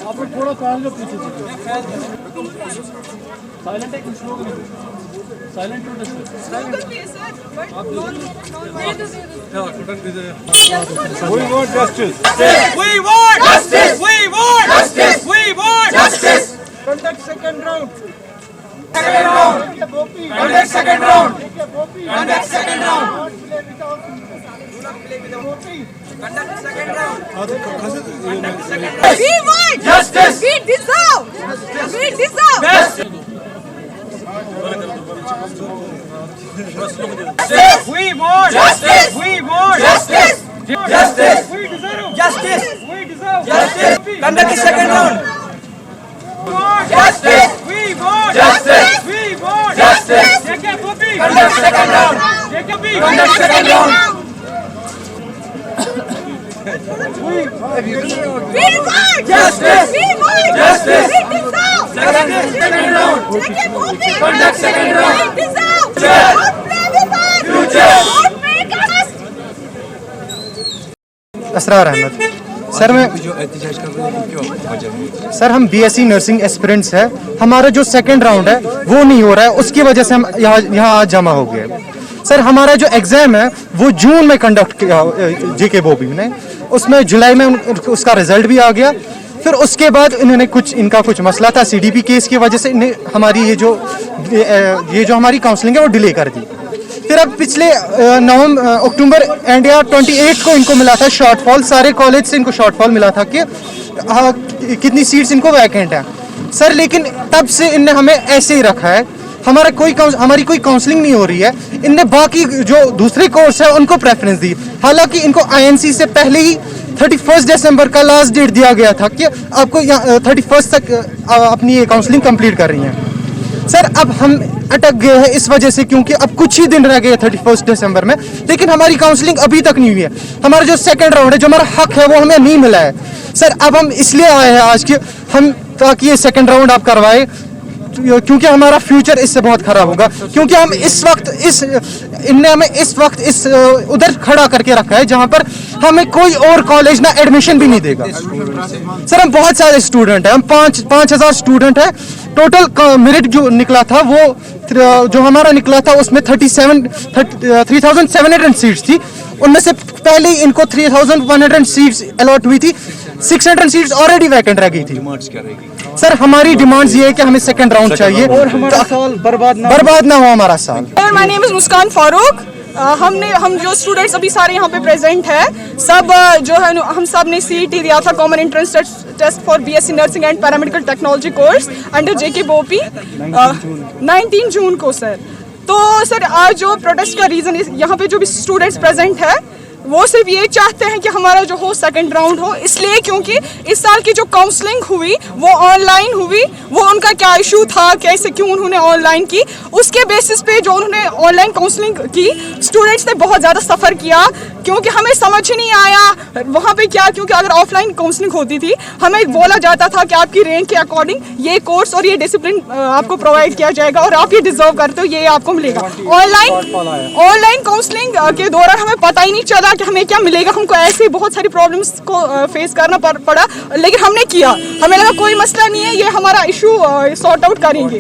आप थोड़ा पहले पीछे साइलेंट है, कुछ लोग नहीं silent We want justice. We want justice. We want justice. We want justice. Conduct second round. Second round. Conduct second round. Conduct second round. Conduct second round. We want Justice. We deserve. We deserve. Justice. We want justice. We want justice. Justice. We deserve Justice. We deserve Justice. Conduct the second round. Justice. We want Justice. We want Justice. Conduct second round. Conduct second round. We want Justice. We want Justice. We deserve. Second round. Conduct second round. We deserve. Future. Don't play with us. Future. Don't make us. Asrar Ahmed sir, मैं sir हम BSc nursing aspirants है। हमारा जो second round है वो नहीं हो रहा है, उसकी वजह से हम यहाँ आज जमा हो गए। सर हमारा जो एग्ज़ाम है वो जून में कंडक्ट किया जेके बॉबी ने, उसमें जुलाई में उसका रिजल्ट भी आ गया। फिर उसके बाद इन्होंने इनका कुछ मसला था सीडीपी केस की वजह से, इन्हें हमारी ये जो हमारी काउंसलिंग है वो डिले कर दी। फिर अब पिछले अक्टूबर एंड या 28 को इनको मिला था शॉर्टफॉल, सारे कॉलेज से इनको शॉर्टफॉल मिला था कि कितनी सीट्स इनको वैकेंट है। सर लेकिन तब से इनने हमें ऐसे ही रखा है, हमारी कोई काउंसलिंग नहीं हो रही है। इनने बाकी जो दूसरे कोर्स है उनको प्रेफरेंस दी, हालांकि इनको आईएनसी से पहले ही 31 दिसंबर का लास्ट डेट दिया गया था कि आपको 31 तक अपनी ये काउंसलिंग कंप्लीट कर रही हैं। सर अब हम अटक गए हैं इस वजह से क्योंकि अब कुछ ही दिन रह गए 31 दिसंबर में, लेकिन हमारी काउंसलिंग अभी तक नहीं हुई है। हमारा जो सेकंड राउंड है, जो हमारा हक है वो हमें नहीं मिला है। सर अब हम इसलिए आए हैं आज कि हम ताकि ये सेकंड राउंड आप करवाए, क्योंकि हमारा फ्यूचर इससे बहुत खराब होगा। क्योंकि हम इनने हमें इस वक्त उधर खड़ा करके रखा है जहां पर हमें कोई और कॉलेज ना एडमिशन भी नहीं देगा। सर हम बहुत सारे स्टूडेंट हैं, हम 5,000 स्टूडेंट हैं। टोटल मेरिट जो निकला था वो जो हमारा निकला था उसमें 3,700 सीट्स थी। उनमें से पहले ही इनको 3,100 सीट्स अलॉट हुई थी, 600 सीट्स ऑलरेडी वैकेंट रह गई थी। सर हमारी डिमांड्स ये है कि हमें सेकंड राउंड चाहिए और हमारा साल बर्बाद ना हो हमारा साल। माय नेम इज मुस्कान फारूक। हम जो स्टूडेंट्स अभी सारे यहाँ पे प्रेजेंट है, सब जो है हम सब ने सीईटी दिया था, common entrance test for BSc nursing and paramedical technology course under JK BOPEE 19 जून को। सर तो सर आज जो प्रोटेस्ट का रीज़न यहाँ पे जो भी स्टूडेंट्स प्रेजेंट है वो सिर्फ ये चाहते हैं कि हमारा जो हो सेकंड राउंड हो, इसलिए क्योंकि इस साल की जो काउंसलिंग हुई वो ऑनलाइन हुई। वो उनका क्या इशू था, कैसे क्यों उन्होंने ऑनलाइन की, उसके बेसिस पे जो उन्होंने ऑनलाइन काउंसलिंग की, स्टूडेंट्स ने बहुत ज़्यादा सफ़र किया क्योंकि हमें समझ ही नहीं आया वहाँ पे क्या। क्योंकि अगर ऑफलाइन काउंसलिंग होती थी हमें बोला जाता था कि आपकी रैंक के अकॉर्डिंग ये कोर्स और ये डिसिप्लिन आपको प्रोवाइड किया जाएगा और आप ये डिजर्व करते हो, ये आपको मिलेगा। ऑनलाइन काउंसलिंग के दौरान हमें पता ही नहीं चला कि हमें क्या मिलेगा। हमको ऐसे बहुत सारी प्रॉब्लम्स को फेस करना पड़ा, लेकिन हमने किया। हमें लगा कोई मसला नहीं है, ये हमारा इशू सॉर्ट आउट करेंगे।